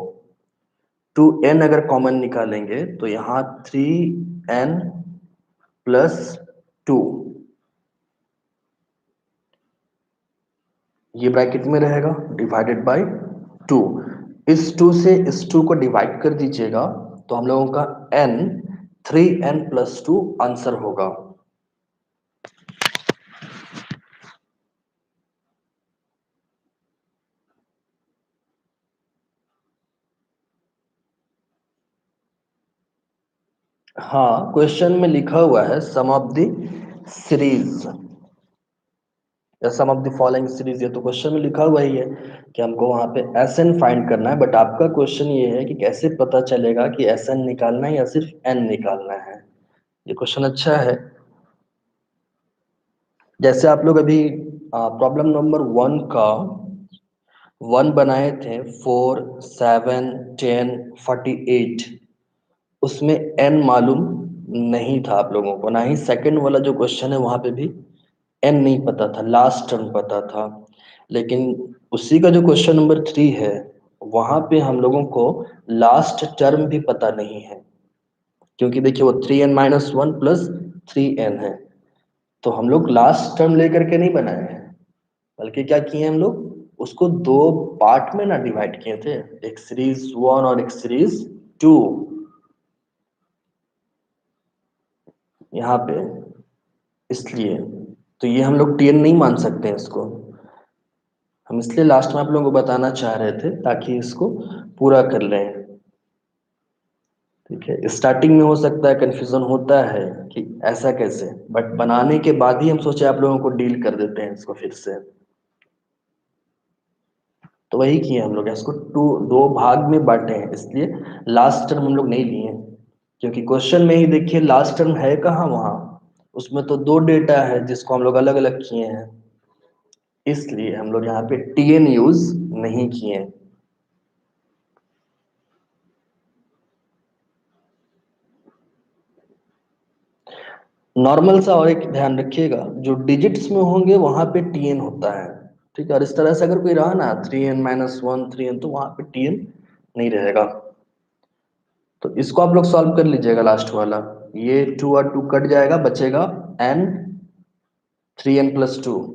टू एन अगर कॉमन निकालेंगे तो यहाँ थ्री एन प्लस टू, ये ब्रैकेट में रहेगा डिवाइडेड बाई टू। इस टू से इस टू को डिवाइड कर दीजिएगा तो हम लोगों का N three N plus two answer होगा। हाँ, क्वेश्चन में लिखा हुआ है सम ऑफ द सीरीज या सम ऑफ द फॉलोइंग सीरीज, ये तो क्वेश्चन में लिखा हुआ ही है कि हमको वहां पे एस एन फाइंड करना है, बट आपका क्वेश्चन ये है कि कैसे पता चलेगा कि एस एन निकालना है या सिर्फ एन निकालना है। ये क्वेश्चन अच्छा है। जैसे आप लोग अभी प्रॉब्लम नंबर वन का वन बनाए थे, फोर, सेवन, टेन, 48, उसमें एन मालूम नहीं था आप लोगों को, ना ही सेकंड वाला जो क्वेश्चन है वहां पे भी एन नहीं पता था, लास्ट टर्म पता था। लेकिन उसी का जो क्वेश्चन नंबर थ्री है वहां पे हम लोगों को लास्ट टर्म भी पता नहीं है, क्योंकि देखिए वो three N minus one plus three N है, तो हम लोग लास्ट टर्म लेकर के नहीं बनाए हैं, बल्कि क्या किए हम लोग उसको दो पार्ट में ना डिवाइड किए थे, एक सीरीज वन और एक सीरीज टू। यहाँ पे इसलिए तो ये हम लोग टीएन नहीं मान सकते हैं इसको। हम इसलिए लास्ट में आप लोगों को बताना चाह रहे थे ताकि इसको पूरा कर लें। ठीक है, स्टार्टिंग में हो सकता है कंफ्यूजन होता है कि ऐसा कैसे, बट बनाने के बाद ही हम सोचे आप लोगों को डील कर देते हैं इसको फिर से। तो वही किए हम लोग, इसको दो भाग में बांटे हैं, इसलिए लास्ट टर्म हम लोग नहीं लिए, क्योंकि क्वेश्चन में ही देखिए लास्ट टर्म है कहाँ वहां, उसमें तो दो डेटा है जिसको हम लोग अलग अलग किए हैं, इसलिए हम लोग यहाँ पे टीएन यूज नहीं किए। नॉर्मल सा और एक ध्यान रखिएगा, जो डिजिट्स में होंगे वहां पे टीएन होता है। ठीक है, और इस तरह से अगर कोई रहा ना 3n-1 3n, तो वहां पे टीएन नहीं रहेगा। तो इसको आप लोग सॉल्व कर लीजिएगा लास्ट वाला, ये 2 और 2 कट जाएगा, बचेगा n 3n+2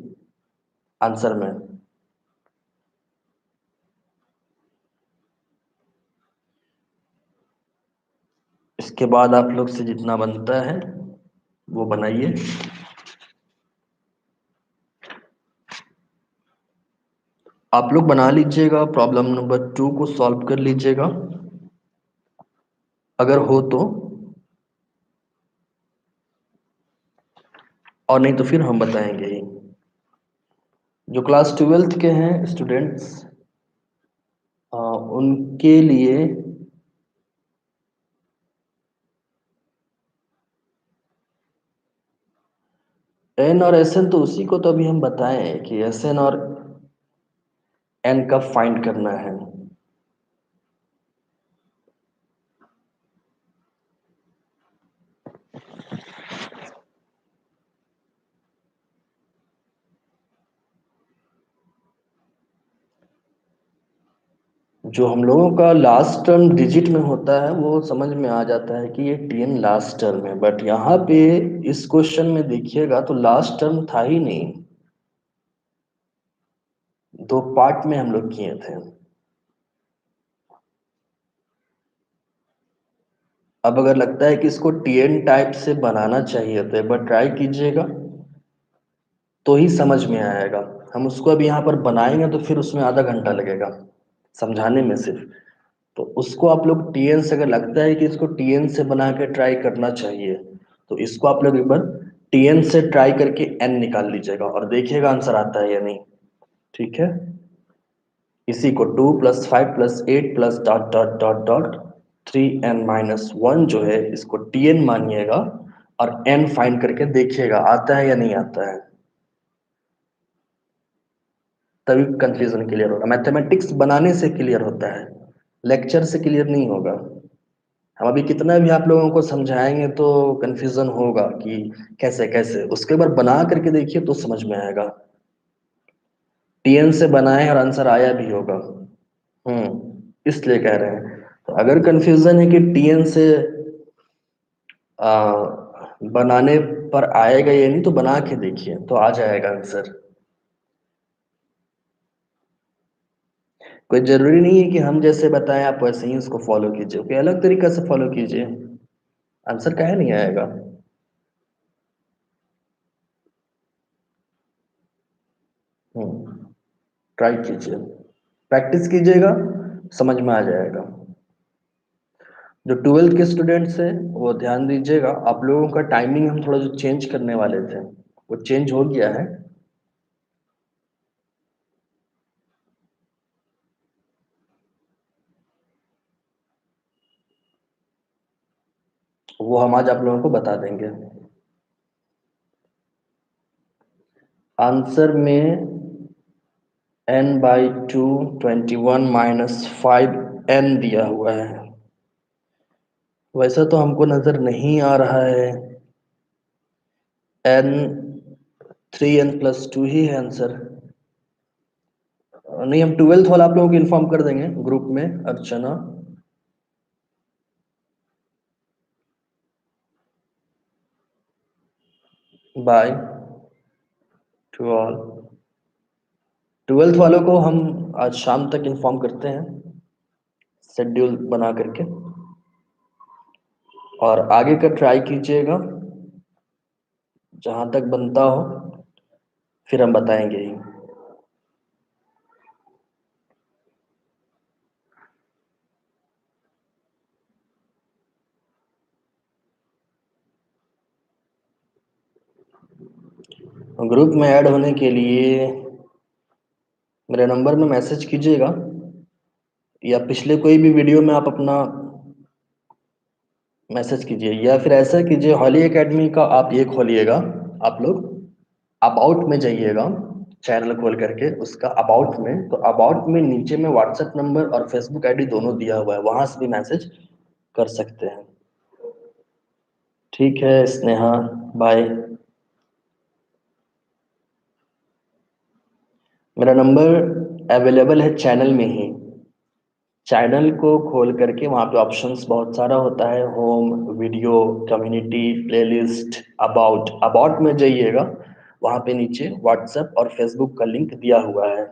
आंसर में। इसके बाद आप लोग से जितना बनता है वो बनाइए। आप लोग बना लीजिएगा, प्रॉब्लम नंबर 2 को सॉल्व कर लीजिएगा अगर हो तो, और नहीं तो फिर हम बताएंगे ही। जो क्लास 12th के हैं स्टूडेंट्स, उनके लिए एन और एस एन, तो उसी को तो अभी हम बताए हैं कि एस एन और एन कब फाइंड करना है। जो हम लोगों का लास्ट टर्म डिजिट में होता है वो समझ में आ जाता है कि ये टीएन लास्ट टर्म है, बट यहाँ पे इस क्वेश्चन में देखिएगा तो लास्ट टर्म था ही नहीं, दो पार्ट में हम लोग किए थे। अब अगर लगता है कि इसको टीएन टाइप से बनाना चाहिए तो एक बार ट्राई कीजिएगा, तो ही समझ में आएगा। हम उसको अभी यहाँ पर बनाएंगे तो फिर उसमें आधा घंटा लगेगा समझाने में सिर्फ। तो उसको आप लोग टीएन से, अगर लगता है कि इसको टीएन से बना के ट्राई करना चाहिए, तो इसको आप लोग एक बार टीएन से ट्राई करके एन निकाल लीजिएगा और देखिएगा आंसर आता है या नहीं। ठीक है, इसी को 2+5+8+... 3n-1 जो है इसको टीएन मानिएगा, और एन फाइंड करके देखिएगा आता है या नहीं आता है, तभी कंफ्यूजन क्लियर होगा। मैथमेटिक्स बनाने से क्लियर होता है, लेक्चर से क्लियर नहीं होगा। हम अभी कितना भी आप लोगों को समझाएंगे तो कंफ्यूजन होगा कि कैसे कैसे, उसके बाद बना करके देखिए तो समझ में आएगा। टीएन से बनाए और आंसर आया भी होगा। इसलिए कह रहे हैं, तो अगर कंफ्यूजन है कि टीएन से बनाने पर आएगा या नहीं, तो बना के देखिए तो आ जाएगा आंसर। कोई जरूरी नहीं है कि हम जैसे बताएं आप वैसे ही उसको फॉलो कीजिए, कोई अलग तरीका से फॉलो कीजिए, आंसर काहे नहीं आएगा। ट्राई कीजिए, प्रैक्टिस कीजिएगा, समझ में आ जाएगा। जो 12th के स्टूडेंट्स हैं वो ध्यान दीजिएगा, आप लोगों का टाइमिंग हम थोड़ा जो चेंज करने वाले थे वो चेंज हो गया है। वो हम आज आप लोगों को बता देंगे। आंसर में n/2 21-5n दिया हुआ है, वैसा तो हमको नजर नहीं आ रहा है, n 3n+2 ही है आंसर। नहीं, हम 12th वाला आप लोगों को इन्फॉर्म कर देंगे ग्रुप में, अर्चना। By two all. 12th वालों को हम आज शाम तक इन्फॉर्म करते हैं, शेड्यूल बना करके, और आगे का ट्राई कीजिएगा, जहां तक बनता हो फिर हम बताएंगे ही। ग्रुप में ऐड होने के लिए मेरे नंबर में मैसेज कीजिएगा, या पिछले कोई भी वीडियो में आप अपना मैसेज कीजिए, या फिर ऐसा कीजिए, हॉली एकेडमी का आप ये खोलिएगा, आप लोग अबाउट में जाइएगा, चैनल खोल करके उसका अबाउट में, तो अबाउट में नीचे में व्हाट्सएप नंबर और फेसबुक आईडी दोनों दिया हुआ है, वहां से भी मैसेज कर सकते हैं। ठीक है स्नेहा, बाय। मेरा नंबर अवेलेबल है चैनल में ही, चैनल को खोल करके वहाँ पे ऑप्शंस बहुत सारा होता है, home, video, community, playlist, about, about में जाइएगा, वहाँ पे नीचे व्हाट्सएप और फेसबुक का लिंक दिया हुआ है।